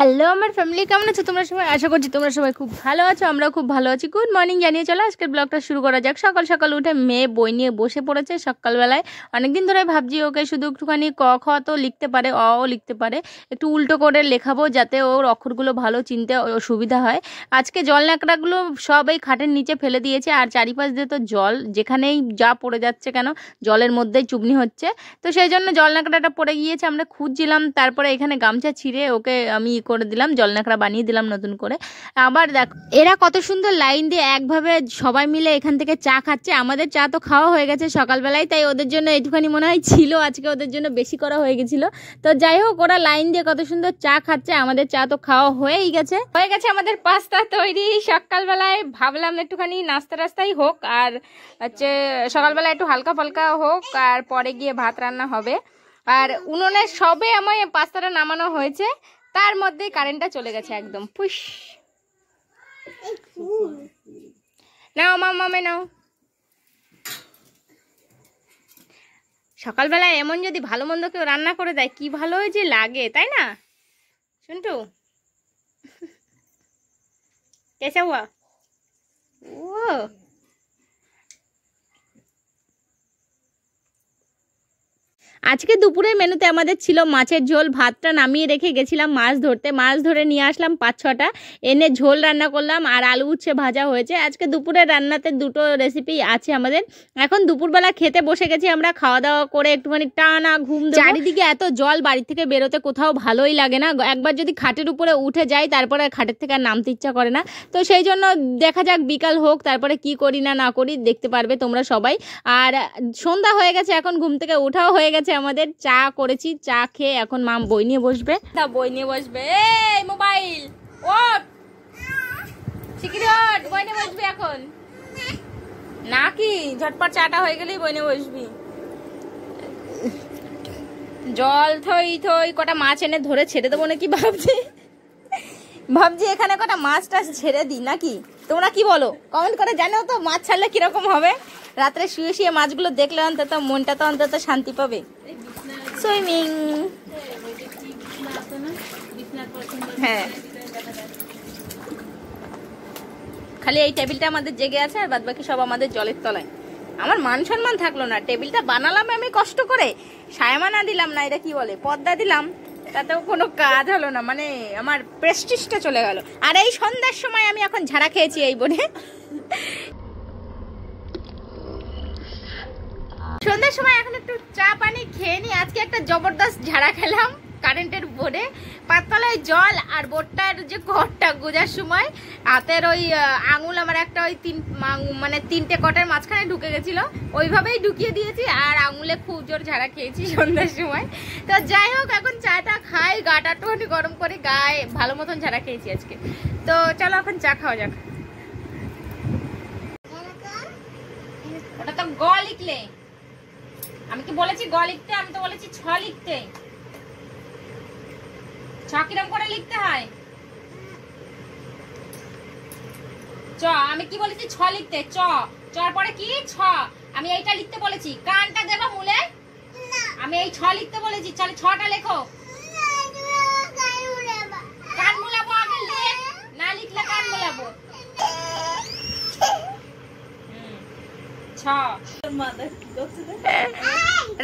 Hello আমার family, কেমন আছো তোমরা সবাই? আশা করছি তোমরা সবাই খুব ভালো আছো, আমরাও খুব ভালো আছি। গুড মর্নিং জানিয়ে চলো আজকের ব্লগটা শুরু করা যাক। সকাল সকাল উঠে মেয়ে বই নিয়ে বসে পড়েছে সকালবেলায়। অনেকদিন ধরে ভাবছি ওকে শুধু একটুখানি ক খ তো লিখতে পারে, অও লিখতে পারে, একটু উল্টো করে লেখাবো যাতে ওর অক্ষরগুলো ভালো চিনতে সুবিধা হয়। আজকে জল ন্যাকড়াগুলো সব এই খাটের নিচে ফেলে দিয়েছে, আর চারিপাশ দিয়ে তো জল, যেখানেই যা পড়ে যাচ্ছে কেন জলের মধ্যেই চুবনি হচ্ছে। তো সেই জন্য জল ন্যাকড়াটা পড়ে গিয়েছে, আমরা খুঁজছিলাম। তারপরে এখানে গামছা ছিঁড়ে ওকে আমি করে দিলাম, জল ন্যাকড়া বানিয়ে দিলাম নতুন করে। আবার দেখো এরা কত সুন্দর লাইন দিয়ে একভাবে সবাই মিলে এখান থেকে চা খাচ্ছে। আমাদের চা তো খাওয়া হয়ে গেছে সকালবেলায়, তাই ওদের জন্য একটুখানি মনে হয় ছিল আজকে, ওদের জন্য বেশি করা হয়ে গেছিলো। তো যাই হোক, ওরা লাইন দিয়ে কত সুন্দর চা খাচ্ছে, আমাদের চা তো খাওয়া হয়েই গেছে। আমাদের পাস্তা তৈরি সকালবেলায়। ভাবলাম একটুখানি নাস্তা টাস্তাই হোক, আর হচ্ছে সকালবেলা একটু হালকা ফালকা হোক, আর পরে গিয়ে ভাত রান্না হবে। আর উনুনে সবে আমার পাস্তাটা নামানো হয়েছে, তার মধ্যেই কারেন্টটা চলে গেছে একদম পুশ। নাও মামে নাও। সকালবেলায় এমন যদি ভালো মন্দ কেউ রান্না করে দেয় কি ভালো যে লাগে, তাই না শুনটু? कैसा हुआ? वो আজকে দুপুরের মেনুতে আমাদের ছিল মাছের ঝোল। ভাতটা নামিয়ে রেখে গেছিলাম মাছ ধরতে, মাছ ধরে নিয়ে আসলাম 5-6টা, এনে ঝোল রান্না করলাম, আর আলু উচ্ছে ভাজা হয়েছে। আজকে দুপুরের রান্নাতে দুটো রেসিপি আছে আমাদের। এখন দুপুরবেলা খেতে বসে গেছি আমরা, খাওয়া দাওয়া করে একটুখানি টানা ঘুম। চারিদিকে এত জল, বাড়ি থেকে বেরোতে কোথাও ভালোই লাগে না। একবার যদি খাটের উপরে উঠে যাই তারপরে খাটের থেকে আর নামতে ইচ্ছা করে না। তো সেই জন্য দেখা যাক বিকাল হোক, তারপরে কি করি না করি দেখতে পারবে তোমরা সবাই। আর সন্ধ্যা হয়ে গেছে, এখন ঘুম থেকে ওঠাও হয়ে গেছে আমাদের। চা করেছি, চা খেয়ে এখন মাম বই নিয়ে বসবে। বই নিয়ে বসবে, এই মোবাইল ওঠ, শিগগিরই ওঠ, বই নিয়ে বসবি এখন নাকি? ঝটপট চাটা হয়ে গেলেই বই নিয়ে বসবি। জল থই থই কটা মাছ এনে ধরে ছেড়ে দেবো নাকি ভাবছি এখানে কটা মাছ টাছ ছেড়ে দিই নাকি। তোমরা কি বলো কমেন্ট করে জানাও তো, মাছ ছাড়লে কিরকম হবে? রাত্রে শুয়ে শুয়ে মাছগুলো দেখলে অন্তত মনটা তো অন্তত শান্তি পাবে। সুইমিং, হ্যাঁ, খালি এই টেবিলটা আমাদের জেগে আছে, আর বাদ বাকি সব আমাদের জলের তলায়। আমার মান সম্মান থাকলো না, টেবিলটা বানালাম আমি কষ্ট করে, সায়মানা দিলাম না, এটা কি বলে পর্দা দিলাম, তাতেও কোনো কাজ হলো না, মানে আমার প্রেস্টিজটা চলে গেল। আর এই সন্ধ্যার সময় আমি এখন ঝাড়া খেয়েছি এই বোনে। সন্ধ্যার সময় এখন একটু চা পানি খেয়ে নি। আজকে একটা জবরদস্ত ঝাড়া খেলাম কারেন্টের বোর্ডে। পাততলায় জল, আর বোর্ডটার যে ঘরটা গোজার সময় হাতের ওই আঙুল আমার একটা ওই তিনটে কটের মাঝখানে ঢুকে গেছিল, ওইভাবেই ঢুকিয়ে দিয়েছি, আর আঙুলে খুব জোর ঝাড়া খেয়েছি সন্ধ্যার সময়। তো যাই হোক, এখন চাটা খাই, গাটা একটুখানি গরম করে, গায়ে ভালো মতন ঝাড়া খেয়েছি আজকে। তো চলো এখন চা খাওয়া যাক। ওটা তো গ লিখলে, আমি কি বলেছি গ লিখতে? আমি তো বলেছি ছ লিখতে। ছ কিরম করে লিখতে হয়? চ, আমি কি বলেছি ছ লিখতে, চ, চর পরে কি ছ। আমি এইটা লিখতে বলেছি, কানটা দেবো মূলে, আমি এই ছ লিখতে বলেছি, চলে ছটা লেখো। কান মুলাবো আগে, লেখ, না লিখলে কান মুলাবো।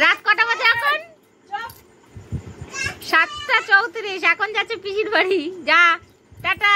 রাত কটা বাজে এখন? 7টা 34। এখন যাচ্ছে পিসির বাড়ি। যা, টাটা।